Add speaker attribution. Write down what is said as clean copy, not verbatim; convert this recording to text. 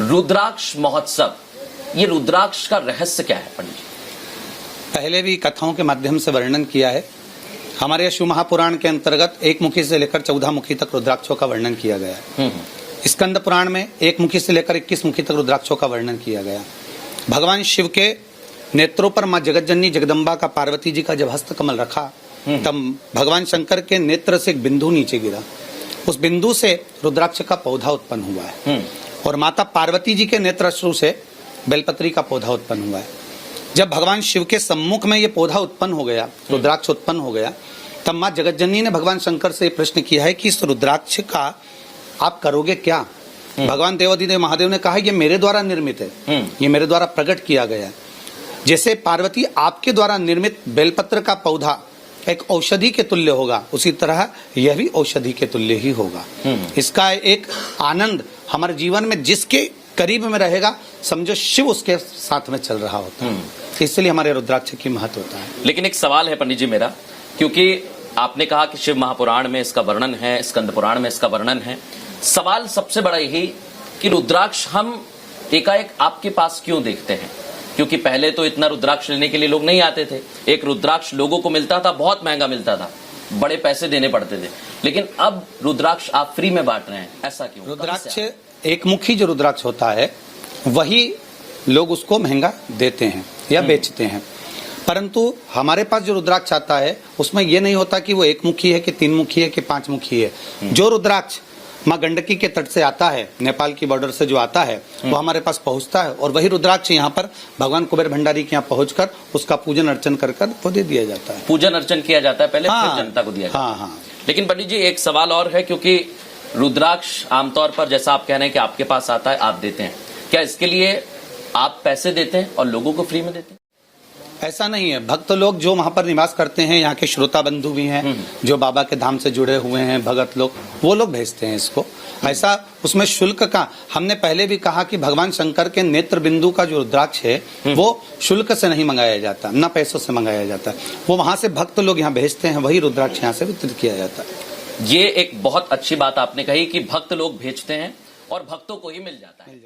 Speaker 1: रुद्राक्ष महोत्सव, ये रुद्राक्ष का रहस्य क्या है पंडित जी?
Speaker 2: पहले भी कथाओं के माध्यम से वर्णन किया है। हमारे शिव महापुराण के अंतर्गत 1 मुखी से लेकर 14 मुखी तक रुद्राक्षों का वर्णन किया गया है। स्कंद पुराण में 1 मुखी से लेकर 21 मुखी तक रुद्राक्षों का वर्णन किया गया। भगवान शिव के नेत्रों पर माँ जगतजननी जगदम्बा का, पार्वती जी का जब हस्त कमल रखा, तब भगवान शंकर के नेत्र से एक बिंदु नीचे गिरा। उस बिंदु से रुद्राक्ष का पौधा उत्पन्न हुआ है और माता पार्वती जी के नेत्रश्रु से बेलपत्री का पौधा उत्पन्न हुआ है। जब भगवान शिव के सम्मुख में ये पौधा उत्पन्न हो गया, रुद्राक्ष उत्पन्न हो गया, तब माँ जगतजननी ने भगवान शंकर से प्रश्न किया है कि इस रुद्राक्ष का आप करोगे क्या? भगवान देवाधिदेव महादेव ने कहा ये मेरे द्वारा निर्मित है, ये मेरे द्वारा प्रकट किया गया है। जैसे पार्वती आपके द्वारा निर्मित बेलपत्र का पौधा एक औषधि के तुल्य होगा, उसी तरह यह भी औषधि के तुल्य ही होगा। इसका एक आनंद हमारे जीवन में जिसके करीब में रहेगा, समझो शिव उसके साथ में चल रहा होता है। इसलिए हमारे रुद्राक्ष की महत्वता है।
Speaker 1: लेकिन एक सवाल है पंडित जी मेरा, क्योंकि आपने कहा कि शिव महापुराण में इसका वर्णन है, स्कंद पुराण में इसका वर्णन है। सवाल सबसे बड़ा यही कि रुद्राक्ष हम एकाएक आपके पास क्यों देखते हैं? क्योंकि पहले तो इतना रुद्राक्ष लेने के लिए लोग नहीं आते थे। एक रुद्राक्ष लोगों को मिलता था, बहुत महंगा मिलता था, बड़े पैसे देने पड़ते थे। लेकिन अब रुद्राक्ष आप फ्री में बांट रहे हैं, ऐसा क्यों?
Speaker 2: रुद्राक्ष एक मुखी जो रुद्राक्ष होता है वही लोग उसको महंगा देते हैं या बेचते हैं, परंतु हमारे पास जो रुद्राक्ष आता है उसमें यह नहीं होता कि वो 1 मुखी है कि 3 मुखी है कि 5 मुखी है। जो रुद्राक्ष माँ गंडकी के तट से आता है, नेपाल की बॉर्डर से जो आता है, वो हमारे पास पहुंचता है और वही रुद्राक्ष यहाँ पर भगवान कुबेर भंडारी के यहाँ पहुंचकर उसका पूजन अर्चन कर वो दे दिया जाता है।
Speaker 1: पूजन अर्चन किया जाता है पहले, फिर जनता को दिया जाता है।
Speaker 2: हाँ।
Speaker 1: लेकिन पंडित जी एक सवाल और है, क्योंकि रुद्राक्ष आमतौर पर जैसा आप कह रहे हैं कि आपके पास आता है, आप देते हैं, क्या इसके लिए आप पैसे देते हैं और लोगों को फ्री में देते हैं?
Speaker 2: ऐसा नहीं है। भक्त लोग जो वहाँ पर निवास करते हैं, यहाँ के श्रोता बंधु भी हैं जो बाबा के धाम से जुड़े हुए हैं, भगत लोग, वो लोग भेजते हैं इसको। ऐसा उसमें शुल्क का, हमने पहले भी कहा कि भगवान शंकर के नेत्र बिंदु का जो रुद्राक्ष है वो शुल्क से नहीं मंगाया जाता, न पैसों से मंगाया जाता। वो वहाँ से भक्त लोग यहाँ भेजते हैं, वही रुद्राक्ष यहाँ से वितरित किया जाता है।
Speaker 1: ये एक बहुत अच्छी बात आपने कही कि भक्त लोग भेजते हैं और भक्तों को ही मिल जाता है।